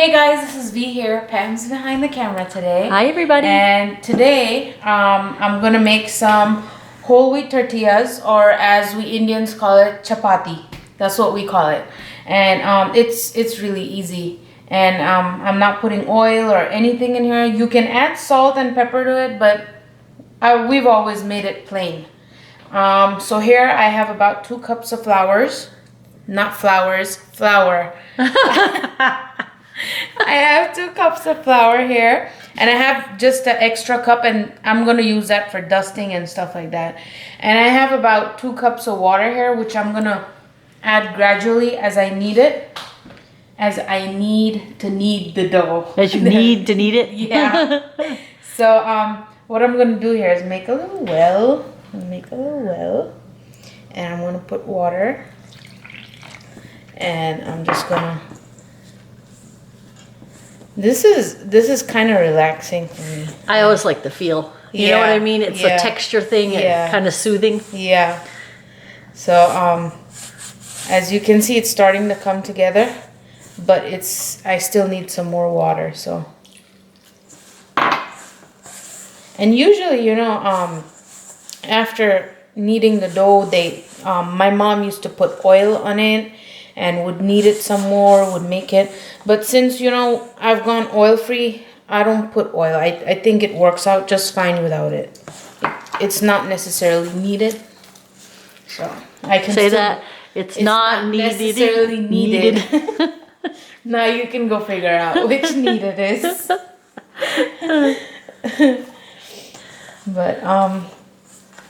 Hey guys, this is V here. Pam's behind the camera today. Hi everybody. And today I'm gonna make some whole wheat tortillas, or as we Indians call it, chapati. That's what we call it. And it's really easy. And I'm not putting oil or anything in here. You can add salt and pepper to it, but we've always made it plain. So here I have about 2 cups of flours. Not flowers, flour. I have 2 cups of flour here, and I have just an extra cup, and I'm gonna use that for dusting and stuff like that. And I have about 2 cups of water here, which I'm gonna add gradually as I need it, as I need to knead the dough. As you need to knead it? Yeah. So what I'm gonna do here is make a little well, and I'm gonna put water, and I'm just gonna. This is kind of relaxing for me. I always like the feel. You know what I mean? It's a texture thing, kind of soothing. Yeah. So as you can see, it's starting to come together, but I still need some more water. So, and usually, after kneading the dough, my mom used to put oil on it and would knead it some more, would make it. But since, I've gone oil-free, I don't put oil. I think it works out just fine without it. It's not necessarily needed. So I can say that. It's not necessarily needed. Now you can go figure out which need it is. But,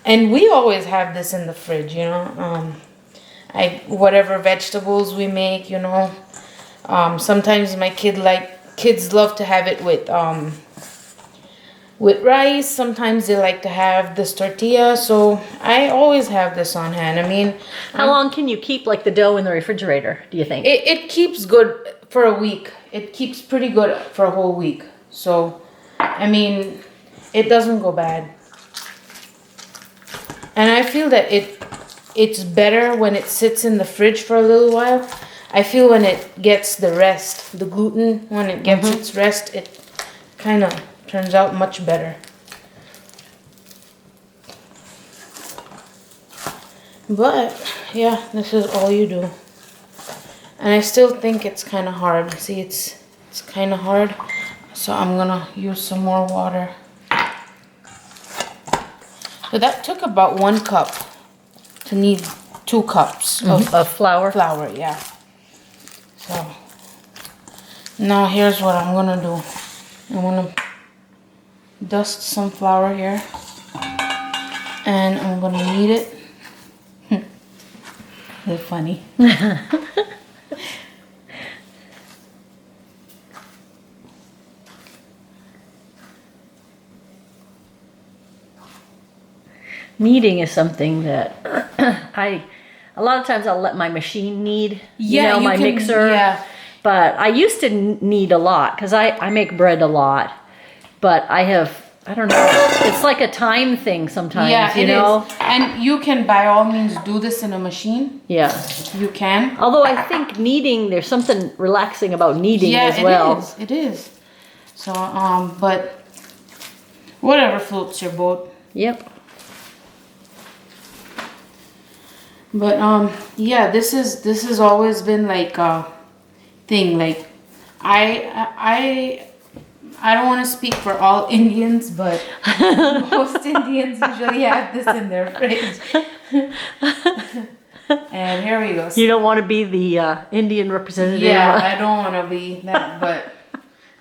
and we always have this in the fridge, whatever vegetables we make, sometimes my kids love to have it with rice. Sometimes they like to have this tortilla, so I always have this on hand. I mean, how long can you keep like the dough in the refrigerator, do you think? It keeps good for a week. It keeps pretty good for a whole week. So, I mean, it doesn't go bad. And I feel that it's better when it sits in the fridge for a little while. I feel when it gets the rest, the gluten, when it gets its rest, it kind of turns out much better. But, yeah, this is all you do. And I still think it's kind of hard. See, it's kind of hard. So I'm going to use some more water. So that took about 1 cup to knead 2 cups of flour. Flour, yeah. So now here's what I'm gonna do. I'm gonna dust some flour here, and I'm gonna knead it. They're funny. Kneading is something that a lot of times I'll let my machine knead, my mixer. Yeah. But I used to knead a lot because I make bread a lot. But I don't know, it's like a time thing sometimes, yeah, it is. And you can by all means do this in a machine. Yeah. You can. Although I think kneading, there's something relaxing about kneading as well. Yeah, it is. So, but whatever floats your boat. Yep. But yeah, this has always been like a thing. Like I don't want to speak for all Indians, but most Indians usually have this in their fridge. And here we go. You don't want to be the Indian representative. Yeah, I don't want to be that, but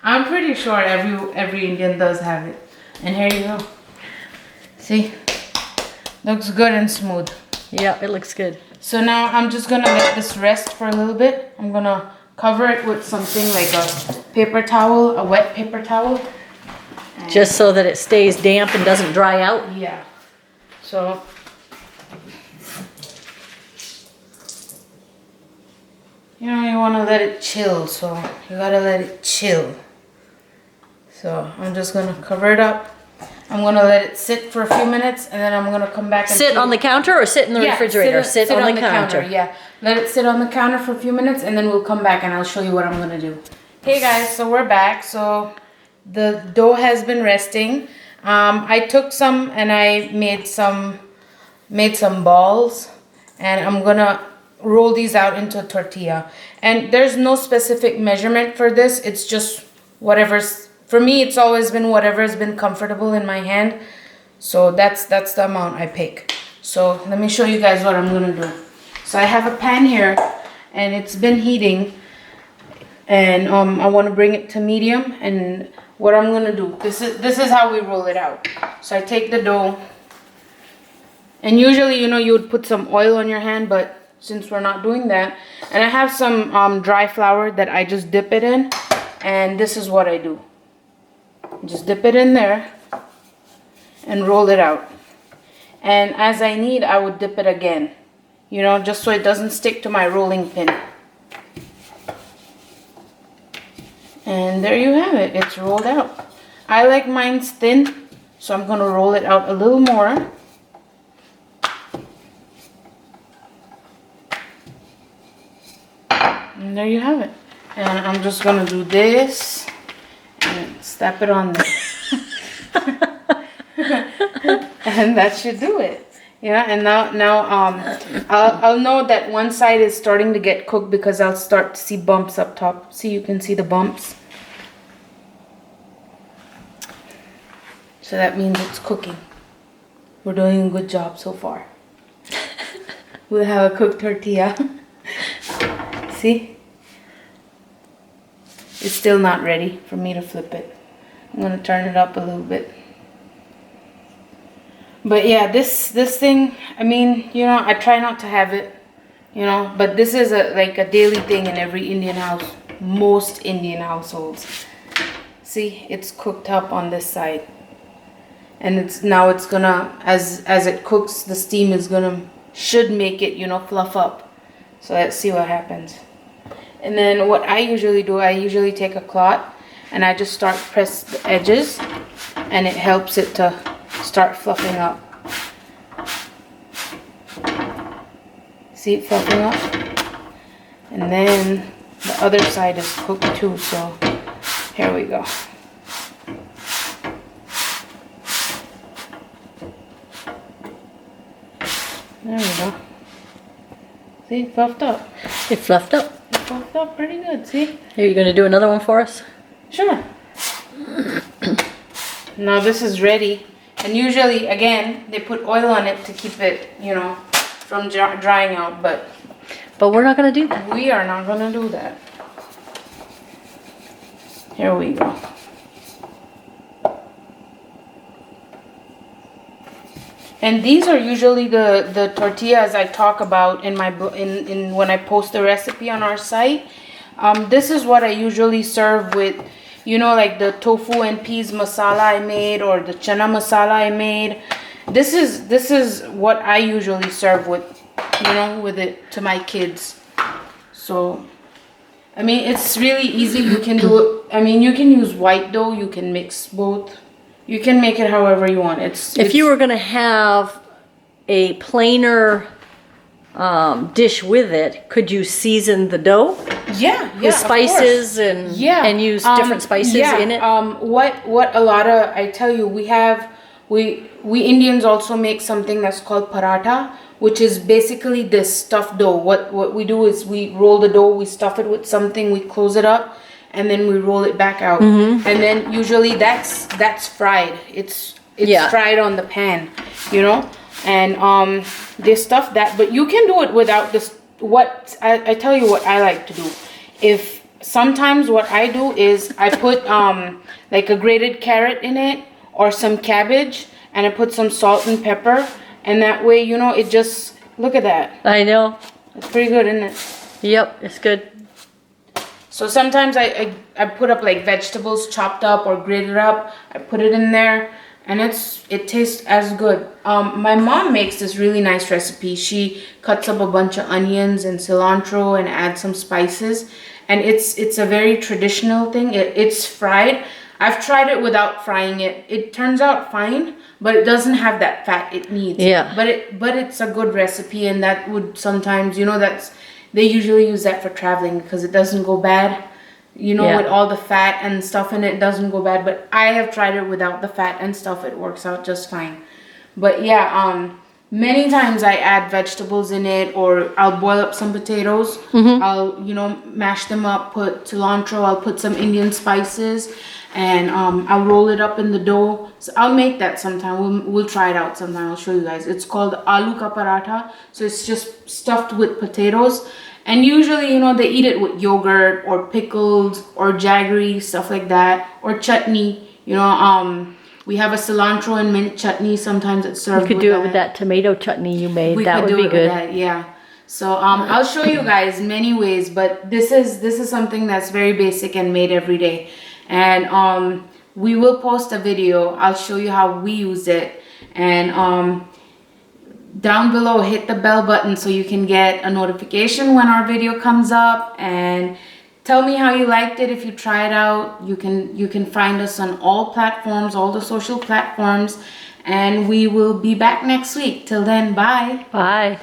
I'm pretty sure every Indian does have it. And here you go. See, looks good and smooth. Yeah, it looks good. So now I'm just gonna let this rest for a little bit. I'm gonna cover it with something like a paper towel, a wet paper towel. Just so that it stays damp and doesn't dry out? Yeah. So you wanna let it chill, so you gotta let it chill. So I'm just gonna cover it up. I'm gonna let it sit for a few minutes, and then I'm gonna come back and sit on the counter or sit in the refrigerator? Sit on the counter. Yeah, let it sit on the counter for a few minutes, and then we'll come back and I'll show you what I'm gonna do. Hey guys, so we're back. So the dough has been resting. I took some and I made some balls, and I'm gonna roll these out into a tortilla. And there's no specific measurement for this. It's just whatever's for me. It's always been whatever's been comfortable in my hand. So that's the amount I pick. So let me show you guys what I'm gonna do. So I have a pan here, and it's been heating. And I want to bring it to medium, and what I'm gonna do, this is how we roll it out. So I take the dough, and usually you would put some oil on your hand, but since we're not doing that, and I have some dry flour that I just dip it in, and this is what I do. Just dip it in there and roll it out, and as I need, I would dip it again, just so it doesn't stick to my rolling pin. And there you have it. It's rolled out. I like mine's thin, so I'm going to roll it out a little more. And there you have it. And I'm just going to do this and slap it on there. And that should do it. Yeah, and now I'll know that one side is starting to get cooked because I'll start to see bumps up top. See, you can see the bumps. So that means it's cooking. We're doing a good job so far. We'll have a cooked tortilla. See? It's still not ready for me to flip it. I'm gonna turn it up a little bit. But yeah, this thing, I mean, I try not to have it, but this is like a daily thing in every Indian house, most Indian households. See, it's cooked up on this side. And it's gonna, as it cooks, the steam should make it, fluff up. So let's see what happens. And then what I usually do, I usually take a cloth and I just start press the edges, and it helps it to start fluffing up. See it fluffing up? And then the other side is cooked too, so here we go. There we go. See, it fluffed up. It fluffed up. It fluffed up pretty good, see? Are you going to do another one for us? Sure. Now this is ready. And usually, again, they put oil on it to keep it, from drying out. But we're not going to do that. We are not going to do that. Here we go. And these are usually the tortillas I talk about in when I post the recipe on our site. This is what I usually serve with, like the tofu and peas masala I made, or the chana masala I made. This is what I usually serve with, with it to my kids. So, I mean, it's really easy. You can do it. I mean, you can use white dough. You can mix both. You can make it however you want. If you were going to have a plainer dish with it, could you season the dough? Yeah, with spices and use different spices in it. What a lot of, I tell you, we Indians also make something that's called paratha, which is basically this stuffed dough. What we do is we roll the dough, we stuff it with something, we close it up, and then we roll it back out. And then usually that's fried. It's fried on the pan, and they stuff that, but you can do it without this. What I tell you what I like to do. If sometimes what I do is I put like a grated carrot in it, or some cabbage, and I put some salt and pepper, and that way, it just, look at that. I know. It's pretty good, isn't it? Yep, it's good. So sometimes I put up like vegetables chopped up or grated up. I put it in there, and it tastes as good. My mom makes this really nice recipe. She cuts up a bunch of onions and cilantro and adds some spices, and it's a very traditional thing. It's fried. I've tried it without frying it. It turns out fine, but it doesn't have that fat it needs. Yeah. But it's a good recipe, and that would sometimes, they usually use that for traveling because it doesn't go bad. you know, Yeah. with all the fat and stuff in it, doesn't go bad. But I have tried it without the fat and stuff. It works out just fine. But yeah, many times I add vegetables in it, or I'll boil up some potatoes. I'll, you know, mash them up, put cilantro, I'll put some Indian spices, and I'll roll it up in the dough. So I'll make that sometime. We'll try it out sometime. I'll show you guys. It's called aloo ka paratha. So it's just stuffed with potatoes. And usually, you know, they eat it with yogurt or pickles or jaggery, stuff like that, or chutney. You know, we have a cilantro and mint chutney. Sometimes it's served. You could do it with that tomato chutney you made. That would be good. That, yeah. So I'll show you guys many ways, but this is something that's very basic and made every day. And we will post a video. I'll show you how we use it. And down below, hit the bell button so you can get a notification when our video comes up, and tell me how you liked it. If you try it out, you can find us on all platforms, all the social platforms, and we will be back next week. Till then, bye. Bye.